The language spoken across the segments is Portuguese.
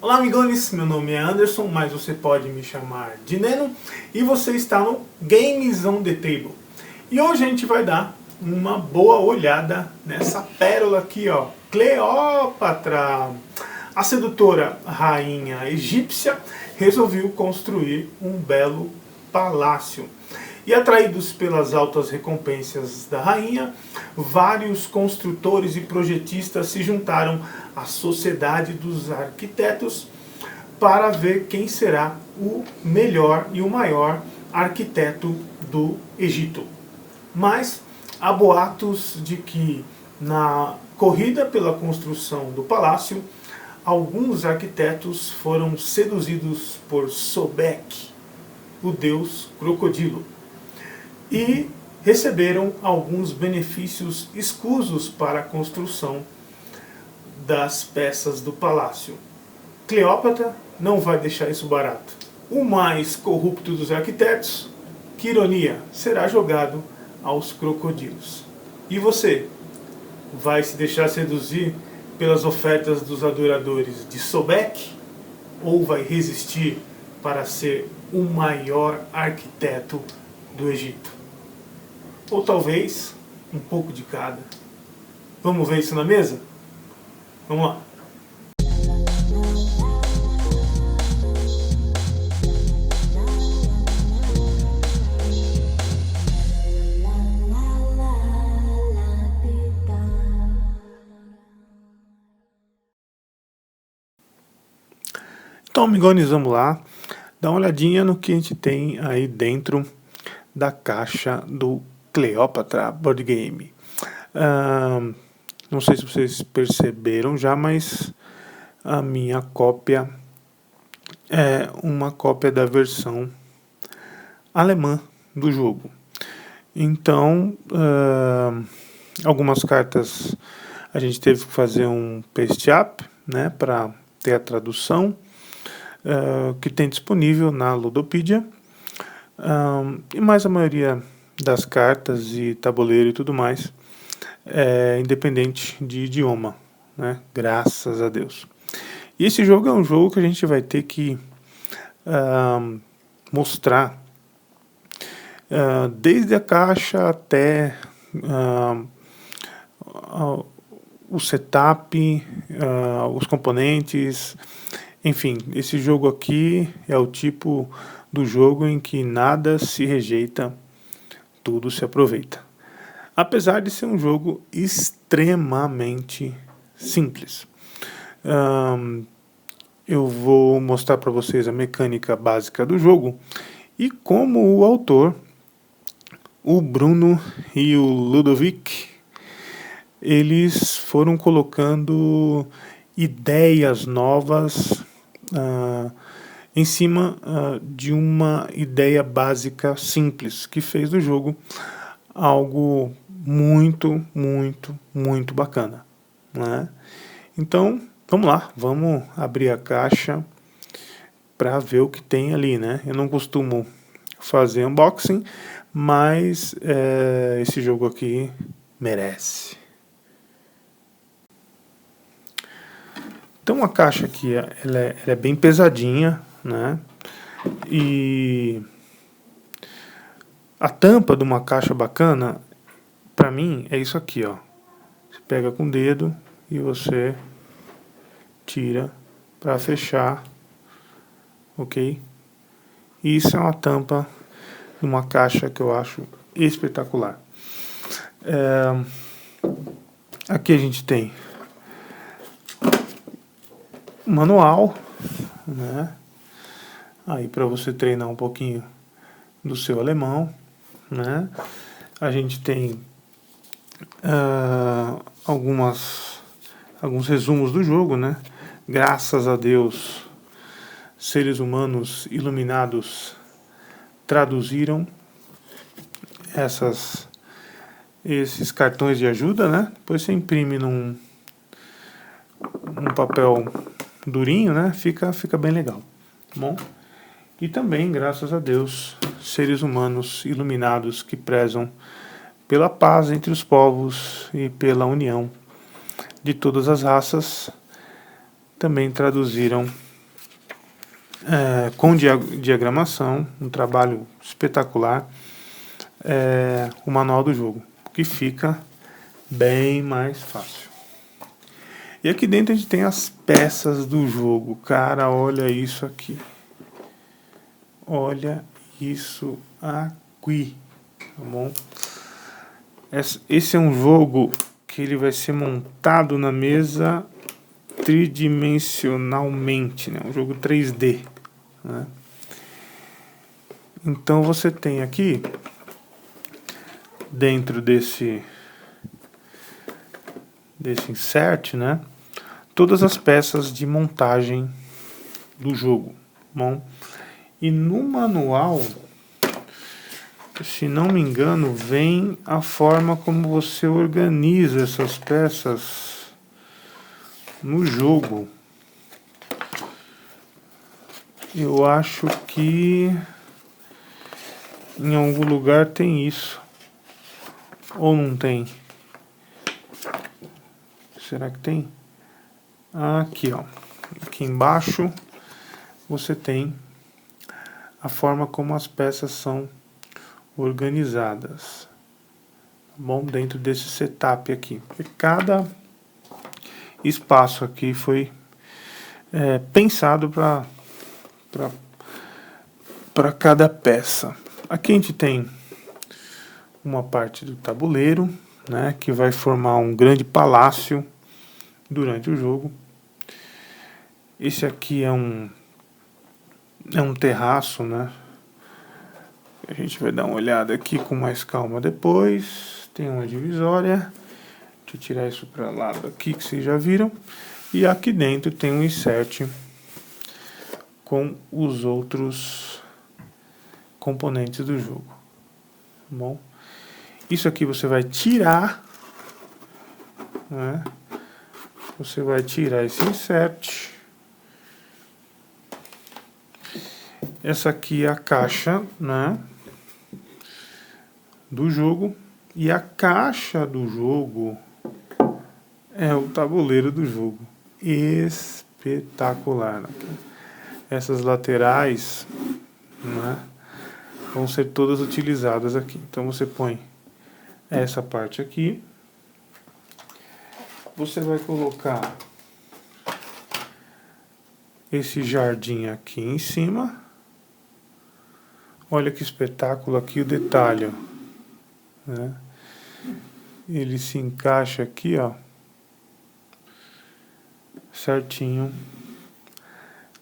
Olá amigos, meu nome é Anderson, mas você pode me chamar de Neno, e você está no Games on the Table. E hoje a gente vai dar uma boa olhada nessa pérola aqui, ó, Cleópatra. A sedutora rainha egípcia resolveu construir um belo palácio. E atraídos pelas altas recompensas da rainha, vários construtores e projetistas se juntaram à Sociedade dos Arquitetos para ver quem será o melhor e o maior arquiteto do Egito. Mas há boatos de que na corrida pela construção do palácio, alguns arquitetos foram seduzidos por Sobek, o deus crocodilo, e receberam alguns benefícios escusos para a construção das peças do palácio. Cleópatra não vai deixar isso barato. O mais corrupto dos arquitetos, que ironia, será jogado aos crocodilos. E você, vai se deixar seduzir pelas ofertas dos adoradores de Sobek? Ou vai resistir para ser o maior arquiteto do Egito? Ou talvez um pouco de cada. Vamos ver isso na mesa? Vamos lá. Então, amigões, vamos lá. Dá uma olhadinha no que a gente tem aí dentro da caixa do Cleópatra Board Game. Não sei se vocês perceberam já, mas a minha cópia é uma cópia da versão alemã do jogo. Então, algumas cartas a gente teve que fazer um paste-up, né, para ter a tradução que tem disponível na Ludopedia. E mais a maioria das cartas e tabuleiro e tudo mais é independente de idioma, né? Graças a Deus. E esse jogo é um jogo que a gente vai ter que mostrar desde a caixa até o setup, os componentes, enfim, esse jogo aqui é o tipo do jogo em que nada se rejeita, tudo se aproveita. Apesar de ser um jogo extremamente simples. Eu vou mostrar para vocês a mecânica básica do jogo e como o autor, o Bruno e o Ludovic, eles foram colocando ideias novas em cima de uma ideia básica simples, que fez do jogo algo muito, muito, muito bacana, né? Então, vamos lá, vamos abrir a caixa para ver o que tem ali, né? Eu não costumo fazer unboxing, mas esse jogo aqui merece. Então a caixa aqui, ela é bem pesadinha, né? E a tampa de uma caixa bacana, pra mim, é isso aqui, ó. Você pega com o dedo e você tira para fechar, ok? E isso é uma tampa de uma caixa que eu acho espetacular. Aqui a gente tem manual, né? Aí para você treinar um pouquinho do seu alemão, né? A gente tem alguns resumos do jogo, né? Graças a Deus, seres humanos iluminados traduziram esses cartões de ajuda, né? Depois você imprime num papel durinho, né? Fica bem legal, tá bom? E também, graças a Deus, seres humanos iluminados que prezam pela paz entre os povos e pela união de todas as raças, também traduziram com diagramação, um trabalho espetacular, o manual do jogo, que fica bem mais fácil. E aqui dentro a gente tem as peças do jogo. Cara, olha isso aqui. Olha isso aqui. Tá bom? Esse é um jogo que ele vai ser montado na mesa tridimensionalmente, né? Um jogo 3D, né? Então você tem aqui, dentro desse insert, né, todas as peças de montagem do jogo. Bom, e no manual, se não me engano, vem a forma como você organiza essas peças no jogo. Eu acho que em algum lugar tem isso. Ou não tem? Será que tem? Aqui, ó. Aqui embaixo você tem a forma como as peças são organizadas. Bom, dentro desse setup aqui. Porque cada espaço aqui foi pensado para cada peça. Aqui a gente tem uma parte do tabuleiro, né, que vai formar um grande palácio durante o jogo. Esse aqui é um terraço, né? A gente vai dar uma olhada aqui com mais calma depois. Tem uma divisória. Deixa eu tirar isso para lado aqui que vocês já viram. E aqui dentro tem um insert com os outros componentes do jogo. Bom, isso aqui você vai tirar, né? Você vai tirar esse insert. Essa aqui é a caixa, né, do jogo. E a caixa do jogo é o tabuleiro do jogo. Espetacular. Né? Essas laterais, né, vão ser todas utilizadas aqui. Então você põe essa parte aqui. Você vai colocar esse jardim aqui em cima. Olha que espetáculo aqui o detalhe, né? Ele se encaixa aqui, ó, certinho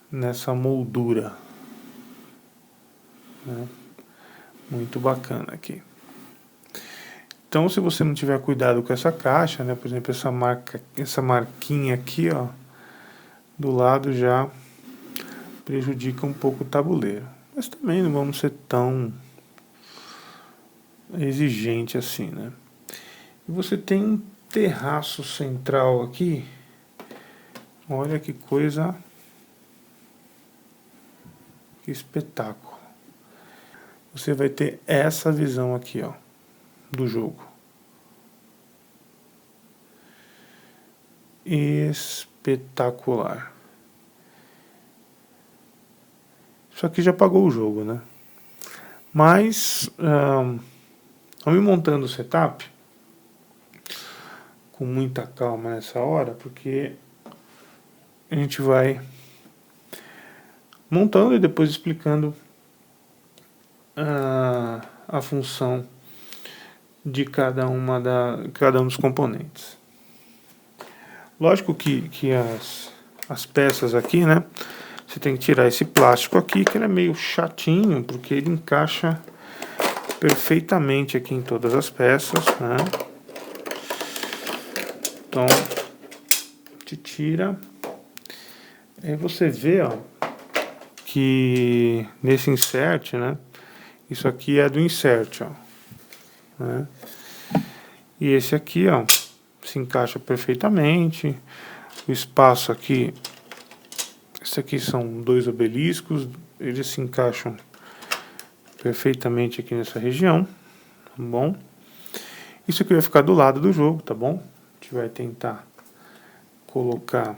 nessa moldura, né? Muito bacana aqui. Então, se você não tiver cuidado com essa caixa, né, por exemplo, essa marquinha aqui, ó, do lado já prejudica um pouco o tabuleiro. Mas também não vamos ser tão exigente assim, né? E você tem um terraço central aqui. Olha que coisa, que espetáculo. Você vai ter essa visão aqui, ó, do jogo. Espetacular. Isso aqui já apagou o jogo, né? Mas vamos montando o setup com muita calma nessa hora, porque a gente vai montando e depois explicando a função de cada um dos componentes. Lógico que as peças aqui, né, você tem que tirar esse plástico aqui, que ele é meio chatinho, porque ele encaixa perfeitamente aqui em todas as peças, né? Então, te tira. Aí você vê, ó, que nesse insert, né, isso aqui é do insert, ó, né? E esse aqui, ó, se encaixa perfeitamente. O espaço aqui, esse aqui são 2 obeliscos, eles se encaixam perfeitamente aqui nessa região, tá bom? Isso aqui vai ficar do lado do jogo, tá bom? A gente vai tentar colocar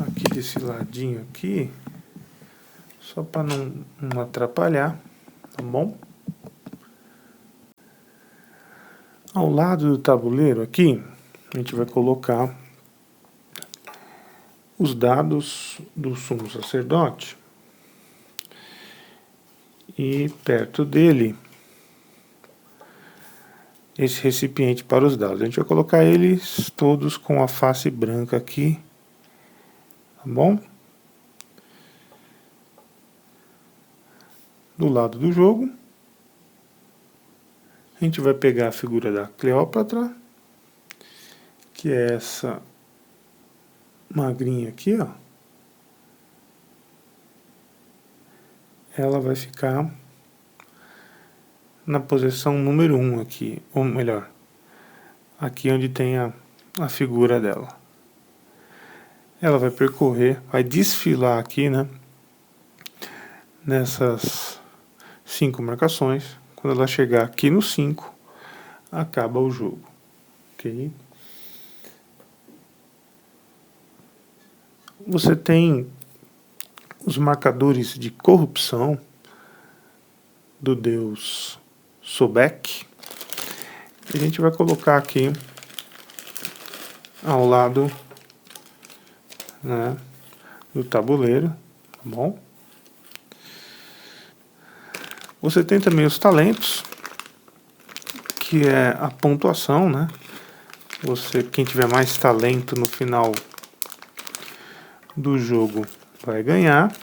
aqui desse ladinho aqui, só para não atrapalhar, tá bom? Ao lado do tabuleiro aqui, a gente vai colocar os dados do sumo sacerdote e perto dele esse recipiente para os dados. A gente vai colocar eles todos com a face branca aqui, tá bom? Do lado do jogo, a gente vai pegar a figura da Cleópatra, que é essa magrinha aqui, ó. Ela vai ficar na posição número 1 aqui, ou melhor, aqui onde tem a figura dela. Ela vai percorrer, vai desfilar aqui, né, nessas 5 marcações. Quando ela chegar aqui no 5, acaba o jogo, ok? Você tem os marcadores de corrupção do deus Sobek. A gente vai colocar aqui ao lado, né, do tabuleiro, tá bom? Você tem também os talentos, que é a pontuação, né? Quem tiver mais talento no final do jogo vai ganhar.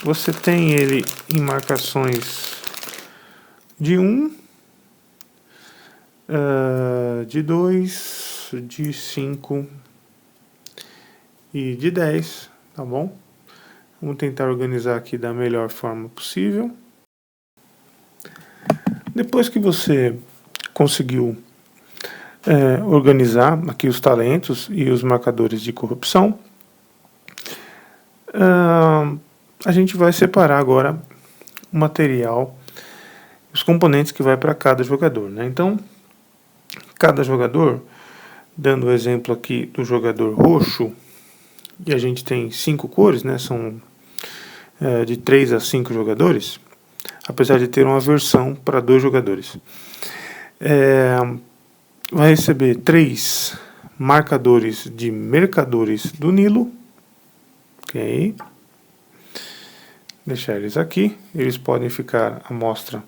Você tem ele em marcações de 1, de 2, de 5 e de 10, tá bom? Vamos tentar organizar aqui da melhor forma possível. Depois que você conseguiu organizar aqui os talentos e os marcadores de corrupção, a gente vai separar agora o material, os componentes que vai para cada jogador, né? Então, cada jogador, dando o exemplo aqui do jogador roxo, e a gente tem 5 cores, né? São de 3 a 5 jogadores, apesar de ter uma versão para 2 jogadores. Vai receber 3 marcadores de mercadores do Nilo, ok? Deixar eles aqui, eles podem ficar à mostra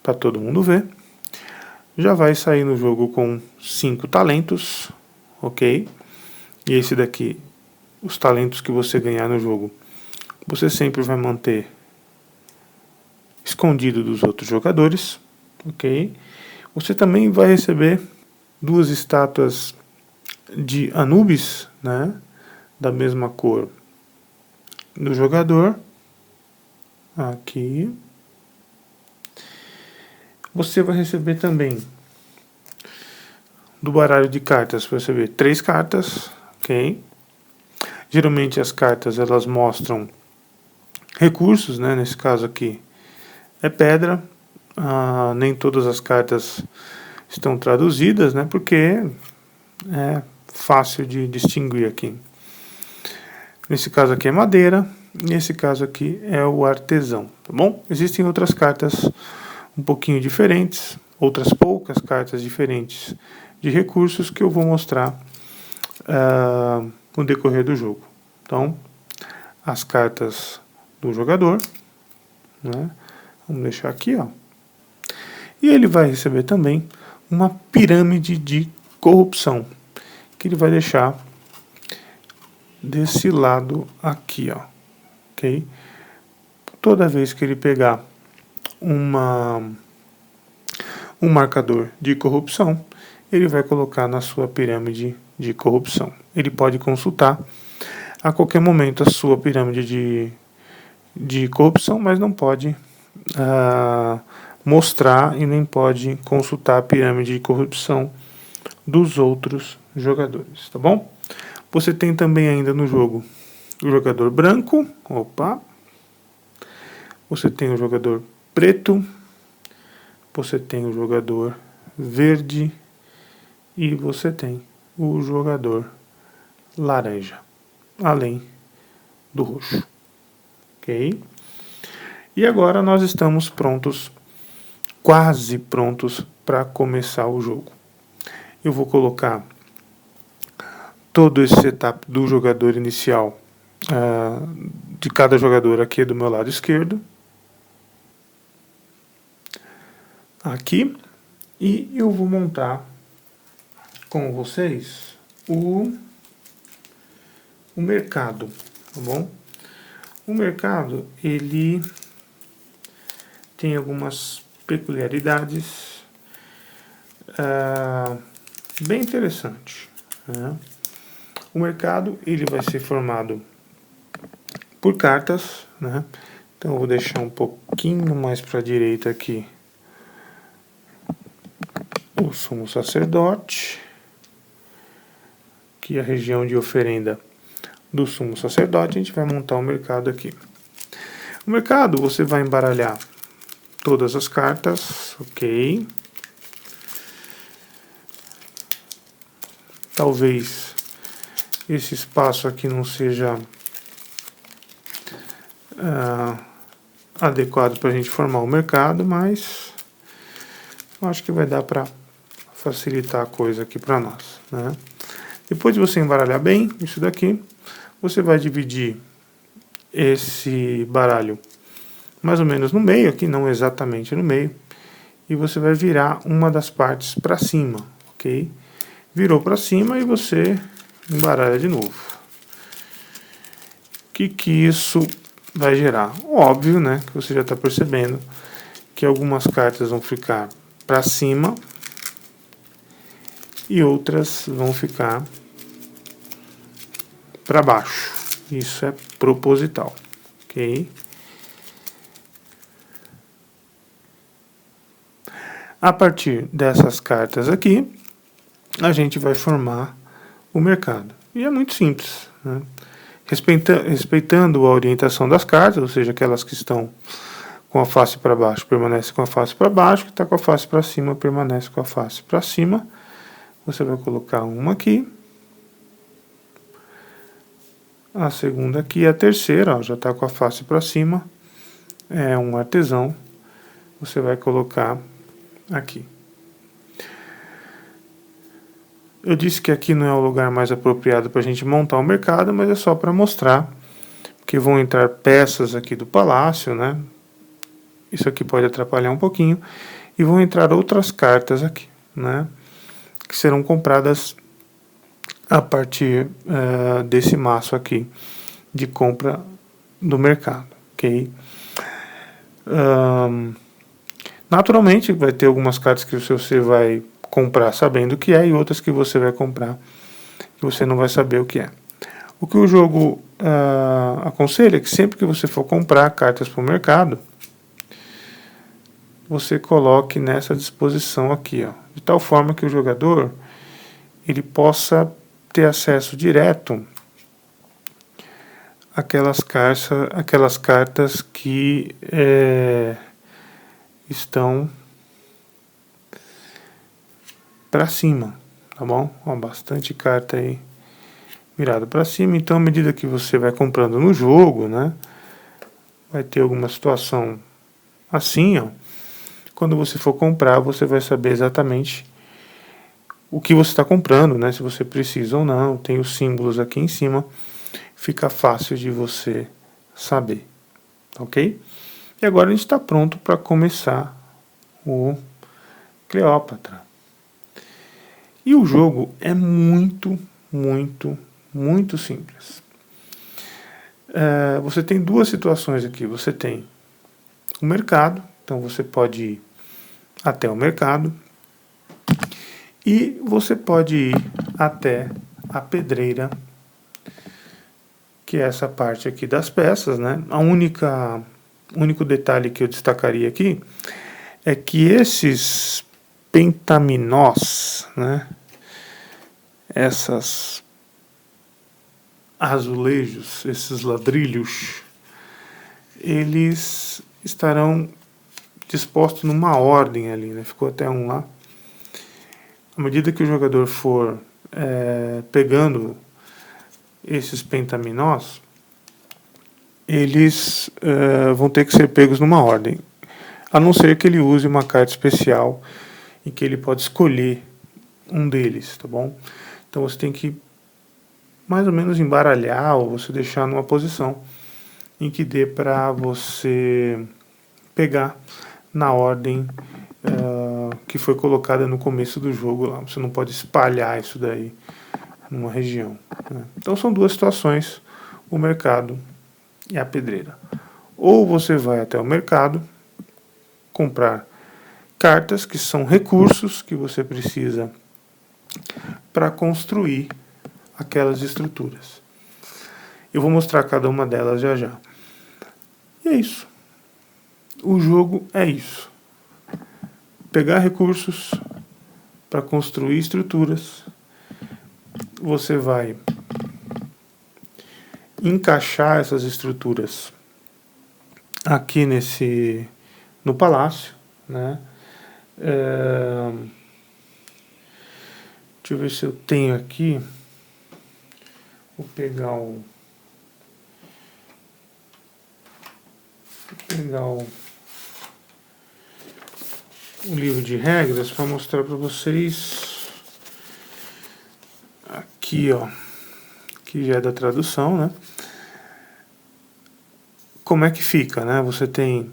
para todo mundo ver. Já vai sair no jogo com 5 talentos, ok? E esse daqui, os talentos que você ganhar no jogo, você sempre vai manter escondido dos outros jogadores, ok? Você também vai receber 2 estátuas de Anubis, né? Da mesma cor do jogador, aqui. Você vai receber também do baralho de cartas, vai receber 3 cartas, ok? Geralmente as cartas elas mostram recursos, né? Nesse caso aqui é pedra. Nem todas as cartas estão traduzidas, né? Porque é fácil de distinguir aqui. Nesse caso aqui é madeira, nesse caso aqui é o artesão, tá bom? Existem outras cartas um pouquinho diferentes, outras poucas cartas diferentes de recursos que eu vou mostrar no decorrer do jogo. Então, as cartas do jogador, né? Vamos deixar aqui, ó. E ele vai receber também uma pirâmide de corrupção, que ele vai deixar desse lado aqui, ó, ok? Toda vez que ele pegar um marcador de corrupção, ele vai colocar na sua pirâmide de corrupção. Ele pode consultar a qualquer momento a sua pirâmide de corrupção, mas não pode mostrar e nem pode consultar a pirâmide de corrupção dos outros jogadores, tá bom? Você tem também ainda no jogo o jogador branco, você tem o jogador preto, você tem o jogador verde e você tem o jogador laranja, além do roxo. Ok? E agora nós estamos prontos, quase prontos para começar o jogo. Eu vou colocar todo esse setup do jogador inicial, de cada jogador aqui do meu lado esquerdo, aqui, e eu vou montar com vocês o mercado, tá bom? O mercado, ele tem algumas peculiaridades bem interessantes, né? O mercado, ele vai ser formado por cartas, né? Então eu vou deixar um pouquinho mais para a direita aqui o sumo sacerdote, que é a região de oferenda do sumo sacerdote. A gente vai montar o mercado aqui. O mercado, você vai embaralhar todas as cartas, ok? Talvez esse espaço aqui não seja adequado para a gente formar o mercado, mas eu acho que vai dar para facilitar a coisa aqui para nós, né? Depois de você embaralhar bem isso daqui, você vai dividir esse baralho mais ou menos no meio, aqui não exatamente no meio, e você vai virar uma das partes para cima, ok? Virou para cima e você embaralha de novo. O que isso vai gerar? Óbvio, né, que você já está percebendo que algumas cartas vão ficar para cima e outras vão ficar para baixo. Isso é proposital, ok? A partir dessas cartas aqui, a gente vai formar o mercado. E é muito simples, né? Respeitando a orientação das cartas, ou seja, aquelas que estão com a face para baixo permanece com a face para baixo, que está com a face para cima permanece com a face para cima. Você vai colocar uma aqui, a segunda aqui, a terceira, ó, já está com a face para cima, é um artesão, você vai colocar aqui. Eu disse que aqui não é o lugar mais apropriado para a gente montar o mercado, mas é só para mostrar que vão entrar peças aqui do palácio, né? Isso aqui pode atrapalhar um pouquinho. E vão entrar outras cartas aqui, né? Que serão compradas a partir desse maço aqui de compra do mercado, ok? Naturalmente vai ter algumas cartas que você vai comprar sabendo o que é e outras que você vai comprar que você não vai saber o que é. O que o jogo aconselha é que sempre que você for comprar cartas para o mercado, você coloque nessa disposição aqui, ó, de tal forma que o jogador ele possa ter acesso direto àquelas cartas que estão para cima, tá bom? Ó, bastante carta aí virada para cima. Então, à medida que você vai comprando no jogo, né, vai ter alguma situação assim, ó. Quando você for comprar, você vai saber exatamente o que você está comprando, né? Se você precisa ou não. Tem os símbolos aqui em cima. Fica fácil de você saber, ok? E agora a gente está pronto para começar o Cleópatra. E o jogo é muito, muito, muito simples. Você tem duas situações aqui. Você tem o mercado, então você pode ir até o mercado e você pode ir até a pedreira, que é essa parte aqui das peças, né? O único detalhe que eu destacaria aqui é que esses pentaminós, né? Essas azulejos, esses ladrilhos, eles estarão dispostos numa ordem ali, né? Ficou até um lá. À medida que o jogador for pegando esses pentaminós, eles vão ter que ser pegos numa ordem, a não ser que ele use uma carta especial em que ele pode escolher um deles, tá bom? Então você tem que mais ou menos embaralhar ou você deixar numa posição em que dê para você pegar na ordem que foi colocada no começo do jogo lá. Você não pode espalhar isso daí numa região, né? Então são duas situações, o mercado e a pedreira. Ou você vai até o mercado comprar cartas que são recursos que você precisa para construir aquelas estruturas. Eu vou mostrar cada uma delas já já. E é isso. O jogo é isso. Pegar recursos para construir estruturas. Você vai encaixar essas estruturas aqui no palácio, né? Deixa eu ver se eu tenho aqui. Vou pegar o livro de regras para mostrar para vocês. Aqui, ó, que já é da tradução, né? Como é que fica, né? Você tem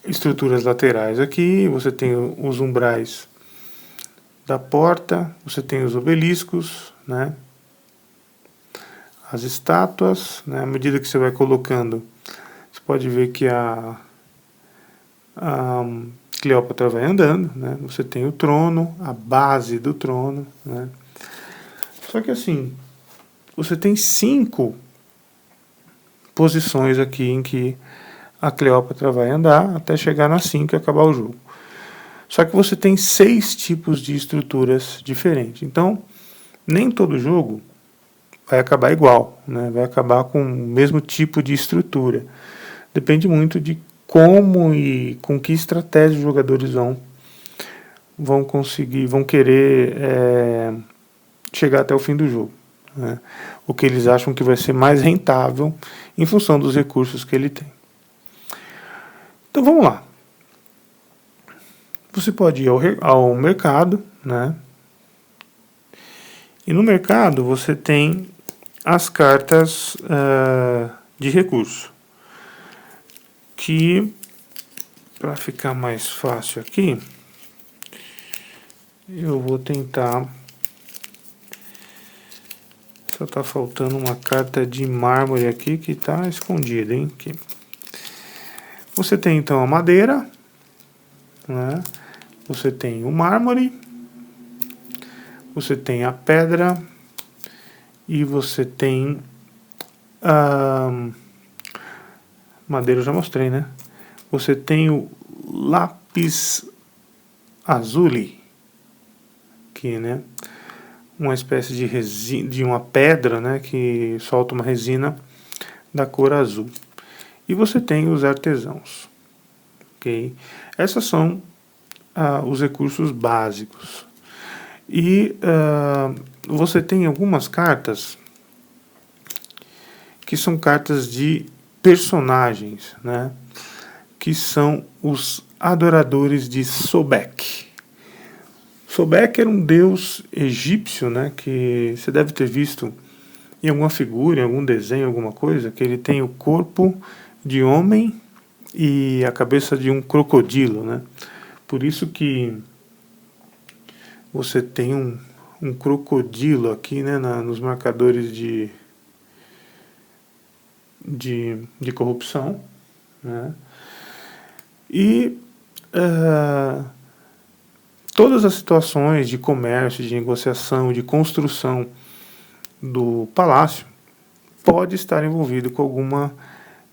estruturas laterais aqui, você tem os umbrais da porta, você tem os obeliscos, né? As estátuas, né? À medida que você vai colocando, você pode ver que a Cleópatra vai andando, né? Você tem o trono, a base do trono, né? Só que assim, você tem 5 posições aqui em que a Cleópatra vai andar até chegar na 5 e acabar o jogo. Só que você tem 6 tipos de estruturas diferentes. Então, nem todo jogo vai acabar igual, né? Vai acabar com o mesmo tipo de estrutura. Depende muito de como e com que estratégia os jogadores vão querer chegar até o fim do jogo, né? O que eles acham que vai ser mais rentável em função dos recursos que ele tem. Então vamos lá. Você pode ir ao mercado, né? E no mercado você tem as cartas de recurso, que, para ficar mais fácil aqui, eu vou tentar. Só está faltando uma carta de mármore aqui que está escondida, hein? Aqui. Você tem então a madeira, né? Você tem o mármore, você tem a pedra e você tem madeira eu já mostrei, né? Você tem o lápis lazuli aqui, né? Uma espécie de resina, de uma pedra, né, que solta uma resina da cor azul. E você tem os artesãos, ok? Esses são os recursos básicos. E você tem algumas cartas que são cartas de personagens, né, que são os adoradores de Sobek. Sobek era um deus egípcio, né, que você deve ter visto em alguma figura, em algum desenho, alguma coisa, que ele tem o corpo de homem e a cabeça de um crocodilo, né? Por isso que você tem um crocodilo aqui, né, nos marcadores de corrupção, né? E todas as situações de comércio, de negociação, de construção do palácio pode estar envolvido com alguma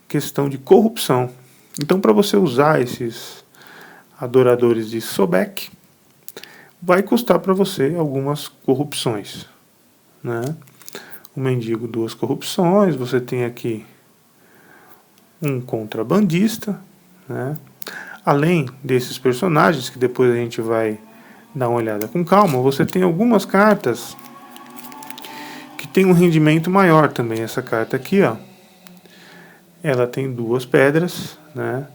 questão de corrupção. Então, para você usar esses adoradores de Sobek, vai custar para você algumas corrupções, né? O mendigo, 2 corrupções. Você tem aqui um contrabandista, né? Além desses personagens, que depois a gente vai dar uma olhada com calma, você tem algumas cartas que tem um rendimento maior também. Essa carta aqui, ó, ela tem 2 pedras, né?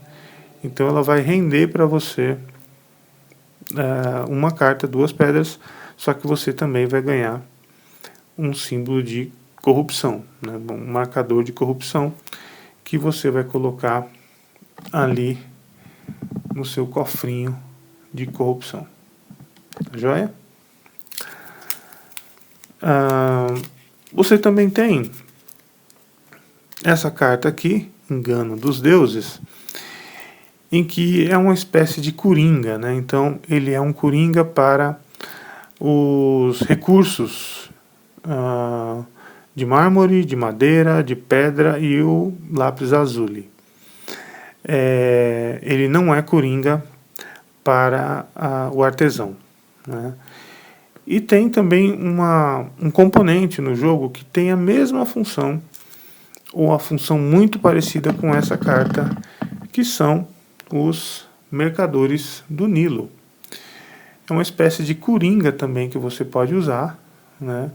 Então ela vai render para você uma carta, 2 pedras, só que você também vai ganhar um símbolo de corrupção, né? Um marcador de corrupção que você vai colocar ali no seu cofrinho de corrupção. Tá joia? Você também tem essa carta aqui, Engano dos Deuses, em que é uma espécie de coringa, né? Então ele é um coringa para os recursos de mármore, de madeira, de pedra e o lápis lazuli. Ele não é coringa para o artesão, né? E tem também um componente no jogo que tem a mesma função, ou a função muito parecida com essa carta, que são os mercadores do Nilo. É uma espécie de coringa também que você pode usar, né?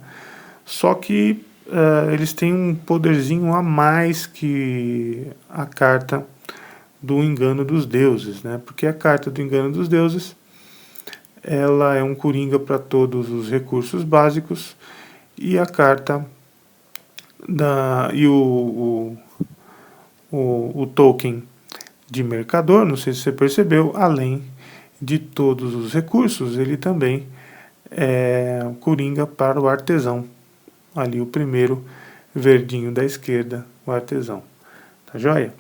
Só que eles têm um poderzinho a mais que a carta do Engano dos Deuses, né? Porque a carta do Engano dos Deuses, ela é um coringa para todos os recursos básicos, e a carta o token de mercador, não sei se você percebeu, além de todos os recursos, ele também é coringa para o artesão. Ali o primeiro verdinho da esquerda, o artesão. Tá joia?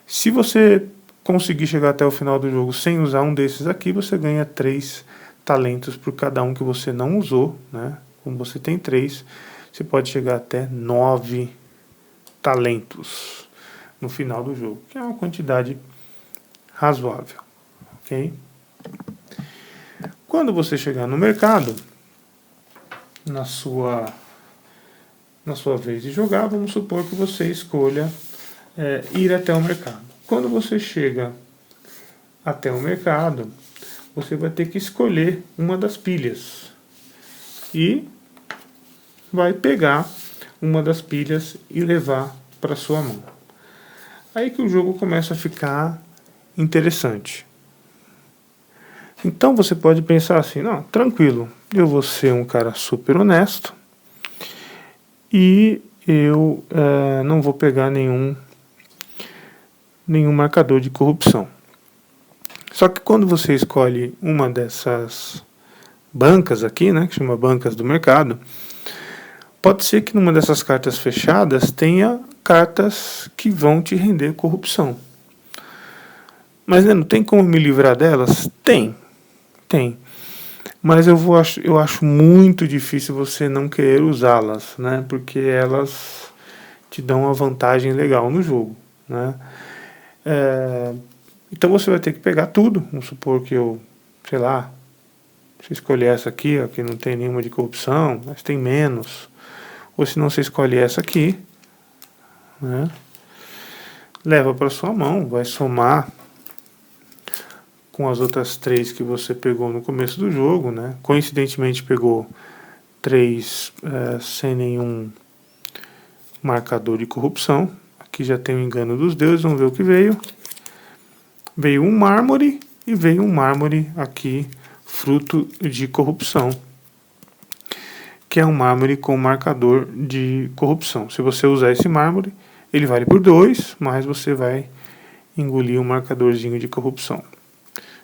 Se você conseguir chegar até o final do jogo sem usar um desses aqui, você ganha 3 talentos por cada um que você não usou, né? Como você tem 3, você pode chegar até 9 talentos no final do jogo, que é uma quantidade razoável, ok? Quando você chegar no mercado, na sua vez de jogar, vamos supor que você escolha ir até o mercado. Quando você chega até o mercado, você vai ter que escolher uma das pilhas e vai pegar uma das pilhas e levar para sua mão. Aí que o jogo começa a ficar interessante. Então você pode pensar assim, não, tranquilo, eu vou ser um cara super honesto e eu não vou pegar nenhum marcador de corrupção. Só que quando você escolhe uma dessas bancas aqui, né, que chama bancas do mercado, pode ser que numa dessas cartas fechadas tenha cartas que vão te render corrupção. Mas não tem como me livrar delas? Tem. Mas eu acho muito difícil você não querer usá-las, né? Porque elas te dão uma vantagem legal no jogo, né? Então você vai ter que pegar tudo. Vamos supor que se eu escolher essa aqui, ó, que não tem nenhuma de corrupção, mas tem menos. Ou se não, você escolhe essa aqui, né? Leva para sua mão, vai somar com as outras 3 que você pegou no começo do jogo, né? Coincidentemente pegou 3 sem nenhum marcador de corrupção. Aqui já tem o Engano dos Deuses, vamos ver o que veio. Veio um mármore e veio um mármore aqui, fruto de corrupção, que é um mármore com marcador de corrupção. Se você usar esse mármore, ele vale por 2, mas você vai engolir um marcadorzinho de corrupção.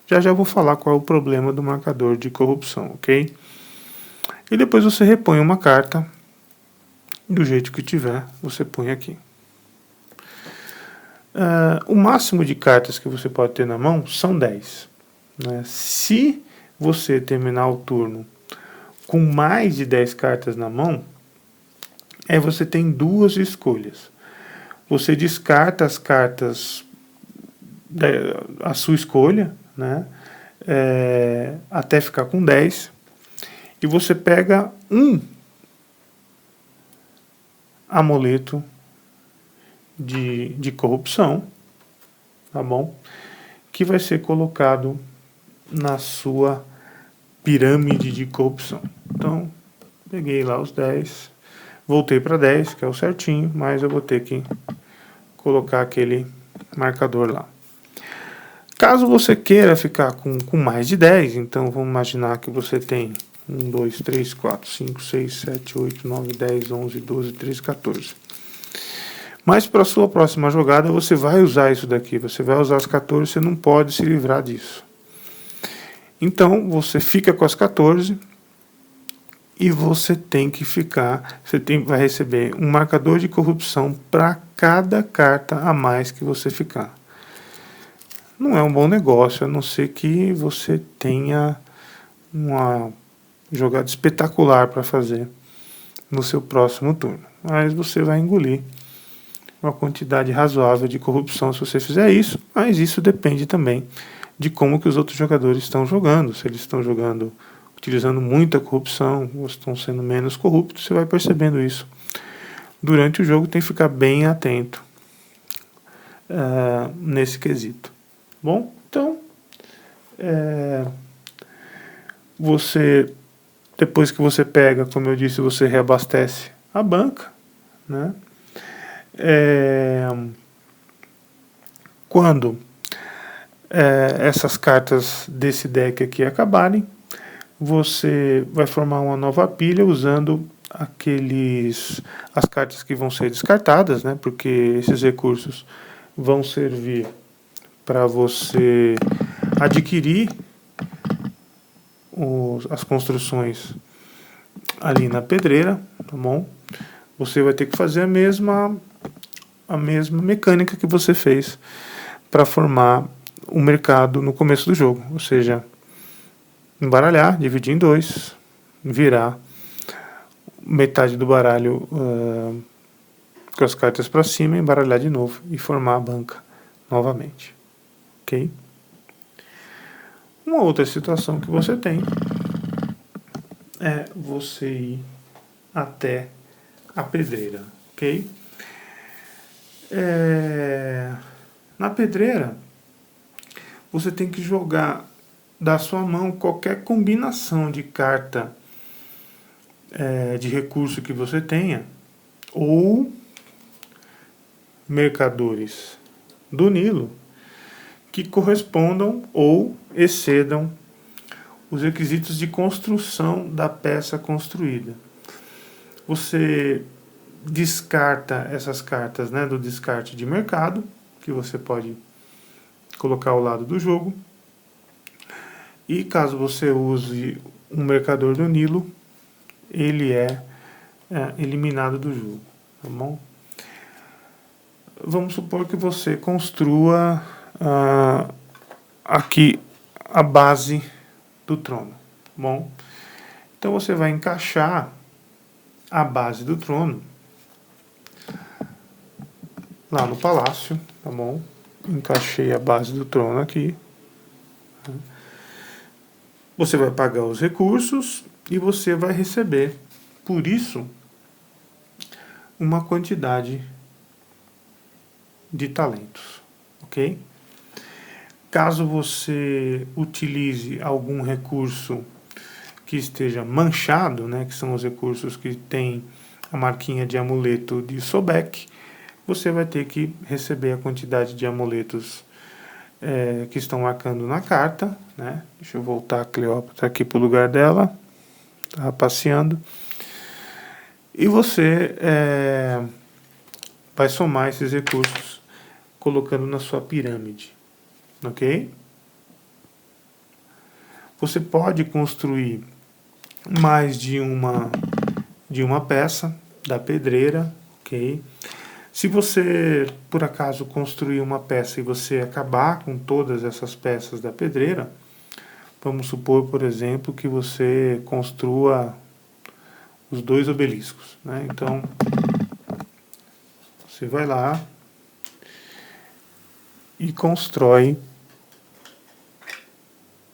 Já vou falar qual é o problema do marcador de corrupção, ok? E depois você repõe uma carta do jeito que tiver, você põe aqui. O máximo de cartas que você pode ter na mão são 10. Né? Se você terminar o turno com mais de 10 cartas na mão, aí você tem 2 escolhas. Você descarta as cartas a sua escolha, né? Até ficar com 10, e você pega um amuleto de corrupção, tá bom? Que vai ser colocado na sua pirâmide de corrupção. Então, peguei lá os 10, Voltei para 10, que é o certinho, mas eu vou ter que colocar aquele marcador lá. Caso você queira ficar com mais de 10, então vamos imaginar que você tem 1, 2, 3, 4, 5, 6, 7, 8, 9, 10, 11, 12, 13, 14. Mas para a sua próxima jogada você vai usar isso daqui, você vai usar as 14, você não pode se livrar disso. Então você fica com as 14 e você tem que ficar, vai receber um marcador de corrupção para cada carta a mais que você ficar. Não é um bom negócio, a não ser que você tenha uma jogada espetacular para fazer no seu próximo turno. Mas você vai engolir uma quantidade razoável de corrupção se você fizer isso, mas isso depende também de como que os outros jogadores estão jogando. Se eles estão jogando utilizando muita corrupção ou estão sendo menos corruptos, você vai percebendo isso. Durante o jogo tem que ficar bem atento nesse quesito. Bom, então você, depois que você pega, como eu disse, você reabastece a banca, né? Quando essas cartas desse deck aqui acabarem, você vai formar uma nova pilha usando as cartas que vão ser descartadas, né? Porque esses recursos vão servir para você adquirir as construções ali na pedreira, tá bom? Você vai ter que fazer a mesma mecânica que você fez para formar o mercado no começo do jogo, ou seja, embaralhar, dividir em 2, virar metade do baralho com as cartas para cima, embaralhar de novo e formar a banca novamente. Ok? Uma outra situação que você tem é você ir até a pedreira, ok? Na pedreira, você tem que jogar da sua mão qualquer combinação de carta de recurso que você tenha, ou mercadores do Nilo que correspondam ou excedam os requisitos de construção da peça construída. Você descarta essas cartas, né, do descarte de mercado, que você pode colocar ao lado do jogo. E caso você use um mercador do Nilo, ele é eliminado do jogo, tá bom? Vamos supor que você construa aqui a base do trono, tá bom? Então você vai encaixar a base do trono lá no palácio, tá bom? Encaixei a base do trono aqui. Você vai pagar os recursos e você vai receber, por isso, uma quantidade de talentos, ok? Caso você utilize algum recurso que esteja manchado, né, que são os recursos que tem a marquinha de amuleto de Sobek, você vai ter que receber a quantidade de amuletos que estão marcando na carta, né? Deixa eu voltar a Cleópatra aqui para o lugar dela, estava passeando, e você vai somar esses recursos colocando na sua pirâmide, ok? Você pode construir mais de uma peça da pedreira, ok? Se você, por acaso, construir uma peça e você acabar com todas essas peças da pedreira, vamos supor, por exemplo, que você construa os 2 obeliscos, né? Então, você vai lá e constrói,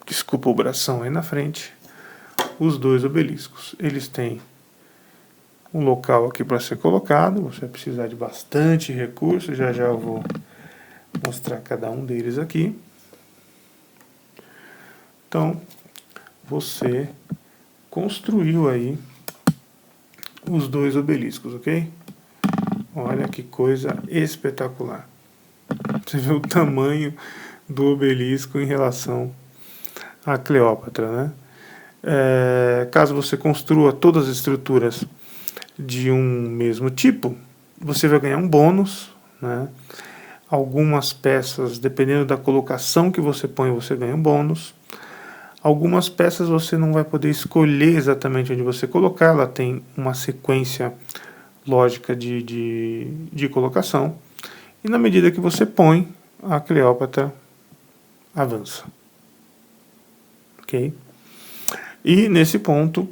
desculpa o bração aí na frente, os 2 obeliscos. Eles têm um local aqui para ser colocado, você vai precisar de bastante recurso, já eu vou mostrar cada um deles aqui. Então, você construiu aí os 2 obeliscos, ok? Olha que coisa espetacular. Você vê o tamanho do obelisco em relação a Cleópatra, né? Caso você construa todas as estruturas de um mesmo tipo, você vai ganhar um bônus, né? Algumas peças, dependendo da colocação que você põe, você ganha um bônus. Algumas peças você não vai poder escolher exatamente onde você colocar, ela tem uma sequência lógica de colocação. E na medida que você põe, a Cleópatra avança. Ok? E nesse ponto,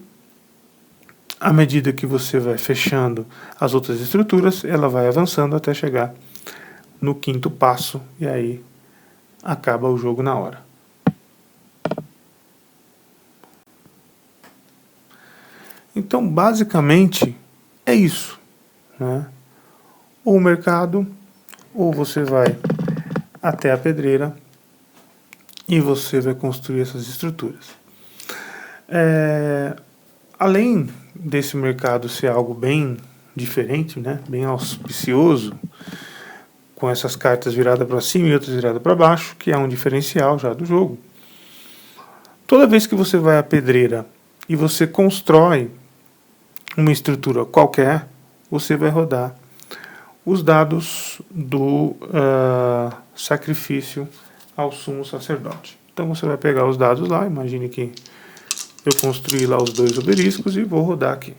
à medida que você vai fechando as outras estruturas, ela vai avançando até chegar no 5º passo, e aí acaba o jogo na hora. Então, basicamente, é isso, né? Ou o mercado, ou você vai até a pedreira e você vai construir essas estruturas. Além desse mercado ser algo bem diferente, né? Bem auspicioso, com essas cartas viradas para cima e outras viradas para baixo, que é um diferencial já do jogo. Toda vez que você vai à pedreira e você constrói uma estrutura qualquer, você vai rodar os dados do sacrifício ao sumo sacerdote. Então você vai pegar os dados lá, imagine que eu construí lá os 2 obeliscos e vou rodar aqui.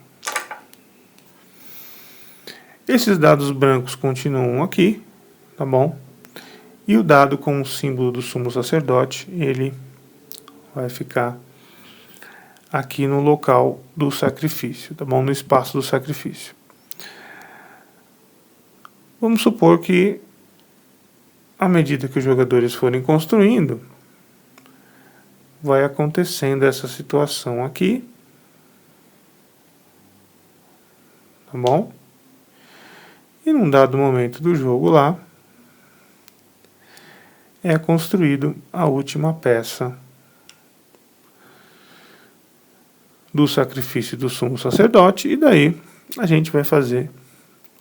Esses dados brancos continuam aqui, tá bom? E o dado com o símbolo do sumo sacerdote, ele vai ficar aqui no local do sacrifício, tá bom? No espaço do sacrifício. Vamos supor que, à medida que os jogadores forem construindo, vai acontecendo essa situação aqui, tá bom? E num dado momento do jogo lá, é construído a última peça do sacrifício do sumo sacerdote, e daí a gente vai fazer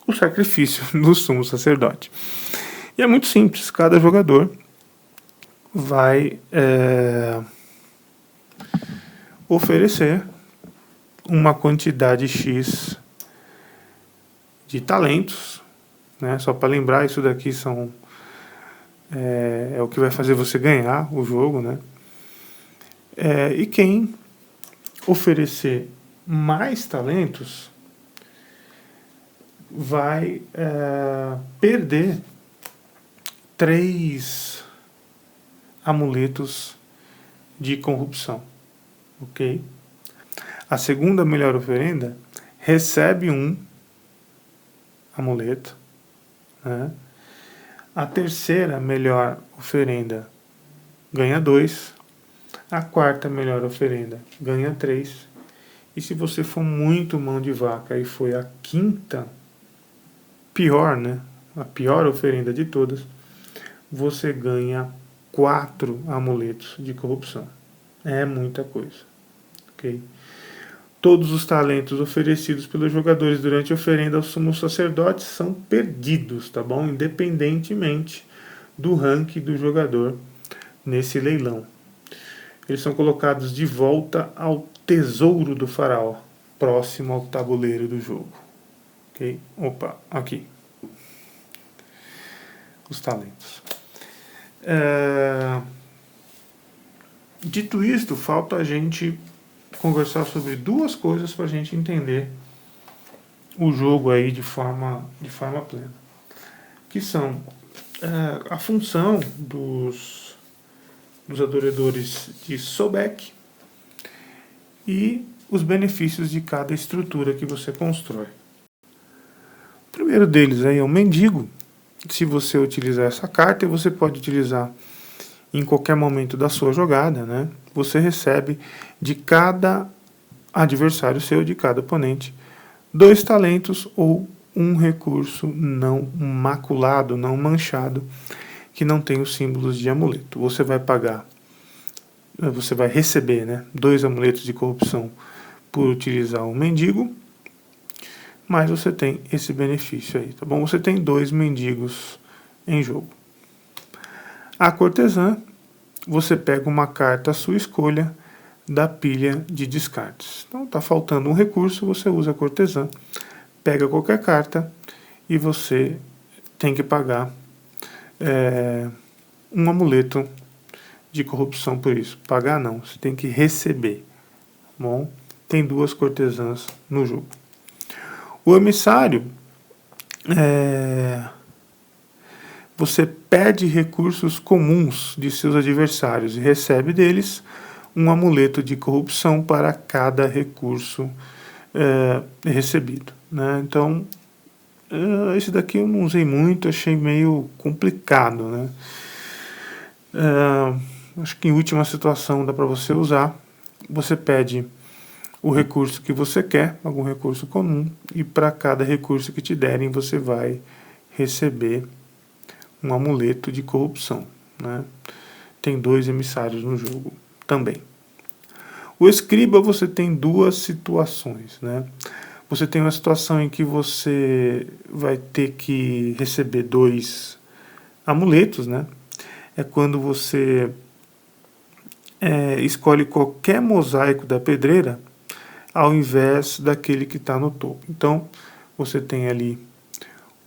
o sacrifício do sumo sacerdote. E é muito simples, cada jogador vai oferecer uma quantidade X de talentos, né? Só para lembrar, isso daqui é o que vai fazer você ganhar o jogo, né? E quem oferecer mais talentos vai perder 3 amuletos de corrupção, ok? A segunda melhor oferenda recebe 1 amuleto, né? A terceira melhor oferenda ganha 2, a quarta melhor oferenda ganha 3, e se você for muito mão de vaca e foi a quinta pior, né? A pior oferenda de todas, você ganha 4 amuletos de corrupção. É muita coisa, ok? Todos os talentos oferecidos pelos jogadores durante a oferenda ao sumo sacerdote são perdidos, tá bom? Independentemente do ranking do jogador nesse leilão. Eles são colocados de volta ao tesouro do faraó, próximo ao tabuleiro do jogo. Ok? Opa, aqui. Os talentos. Dito isto, falta a gente conversar sobre 2 coisas para a gente entender o jogo aí de forma plena, que são a função dos adoradores de Sobek e os benefícios de cada estrutura que você constrói. O primeiro deles aí é o mendigo. Se você utilizar essa carta, você pode utilizar em qualquer momento da sua jogada, né? Você recebe de cada adversário seu, de cada oponente, 2 talentos ou um recurso não maculado, não manchado, que não tem os símbolos de amuleto. Você vai receber, né, 2 amuletos de corrupção por utilizar o mendigo, mais você tem esse benefício aí, tá bom? Você tem 2 mendigos em jogo. A cortesã, você pega uma carta à sua escolha da pilha de descartes. Então tá faltando um recurso, você usa a cortesã, pega qualquer carta e você tem que pagar um amuleto de corrupção por isso. Pagar não, você tem que receber. Bom, tem 2 cortesãs no jogo. O emissário, você pede recursos comuns de seus adversários e recebe deles um amuleto de corrupção para cada recurso recebido, né? Então, esse daqui eu não usei muito, achei meio complicado, né? Acho que em última situação dá para você usar. Você pede o recurso que você quer, algum recurso comum, e para cada recurso que te derem você vai receber um amuleto de corrupção, né? Tem 2 emissários no jogo também. O escriba, você tem 2 situações, né? Você tem uma situação em que você vai ter que receber 2 amuletos, né? É quando você escolhe qualquer mosaico da pedreira ao invés daquele que está no topo. Então, você tem ali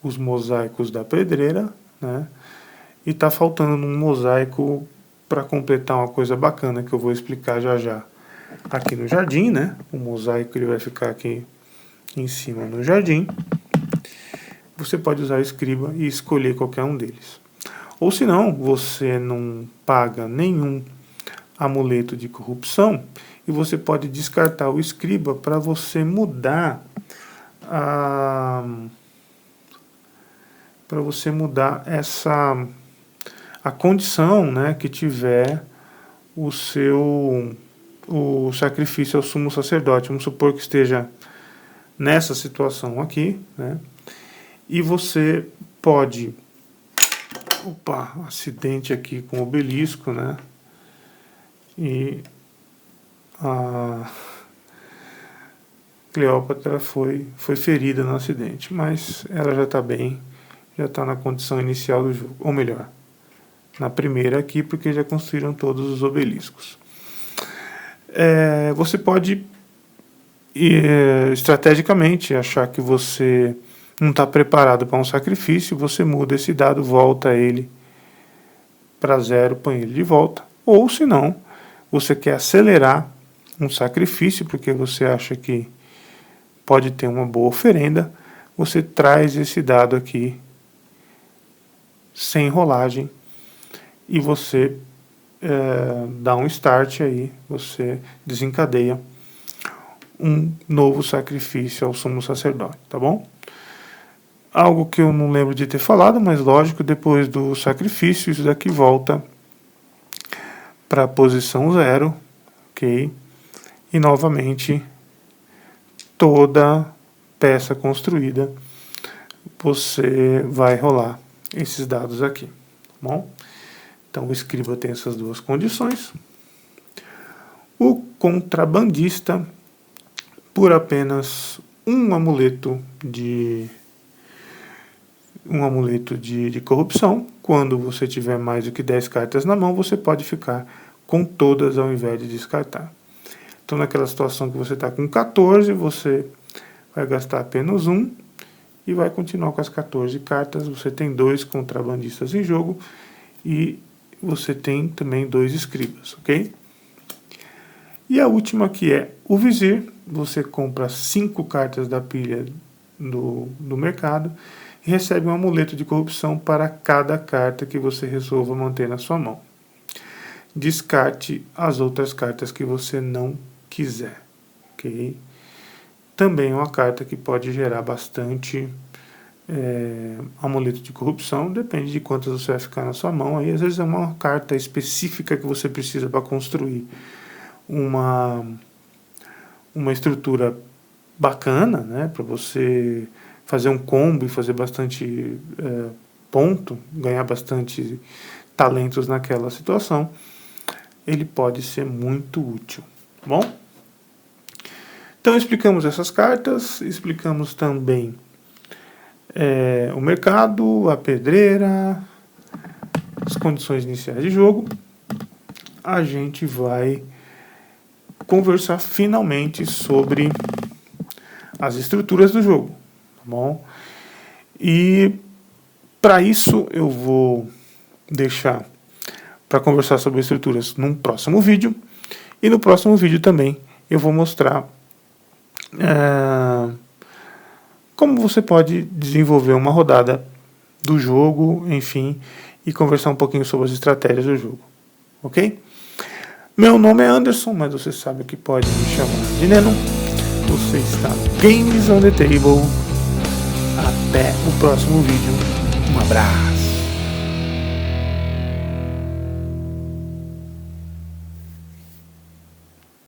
os mosaicos da pedreira, né? E está faltando um mosaico para completar uma coisa bacana que eu vou explicar já já aqui no jardim, né? O mosaico ele vai ficar aqui em cima no jardim. Você pode usar o escriba e escolher qualquer um deles. Ou se não, você não paga nenhum amuleto de corrupção e você pode descartar o escriba para você mudar a condição, né, que tiver o sacrifício ao sumo sacerdote. Vamos supor que esteja nessa situação aqui, né, e você pode... Opa, acidente aqui com o obelisco, né, e a Cleópatra foi ferida no acidente, mas ela já está bem, já está na condição inicial do jogo, ou melhor, na primeira aqui, porque já construíram todos os obeliscos. Você pode, estrategicamente, achar que você não está preparado para um sacrifício, você muda esse dado, volta ele para 0, põe ele de volta. Ou, se não, você quer acelerar um sacrifício, porque você acha que pode ter uma boa oferenda, você traz esse dado aqui sem rolagem e você dá um start aí, você desencadeia um novo sacrifício ao sumo sacerdote, tá bom? Algo que eu não lembro de ter falado, mas lógico, depois do sacrifício, isso daqui volta para a posição 0, ok? E novamente, toda peça construída, você vai rolar esses dados aqui, tá bom? Então o escriba tem essas 2 condições. O contrabandista, por apenas um amuleto de corrupção, quando você tiver mais do que 10 cartas na mão, você pode ficar com todas ao invés de descartar. Então naquela situação que você está com 14, você vai gastar apenas 1 e vai continuar com as 14 cartas. Você tem 2 contrabandistas em jogo e você tem também 2 escribas, ok? E a última que é o vizir. Você compra 5 cartas da pilha do mercado e recebe um amuleto de corrupção para cada carta que você resolva manter na sua mão. Descarte as outras cartas que você não quiser, ok? Também é uma carta que pode gerar bastante amuleto de corrupção, depende de quantas você vai ficar na sua mão. Aí às vezes é uma carta específica que você precisa para construir uma estrutura bacana, né, para você fazer um combo e fazer bastante ponto, ganhar bastante talentos naquela situação. Ele pode ser muito útil, tá bom? Então explicamos essas cartas, explicamos também o mercado, a pedreira, as condições iniciais de jogo. A gente vai conversar finalmente sobre as estruturas do jogo, tá bom? E para isso eu vou deixar para conversar sobre estruturas num próximo vídeo, e no próximo vídeo também eu vou mostrar como você pode desenvolver uma rodada do jogo, enfim, e conversar um pouquinho sobre as estratégias do jogo, ok? Meu nome é Anderson, mas você sabe que pode me chamar de Neno. Você está no Games on the Table. Até o próximo vídeo. Um abraço.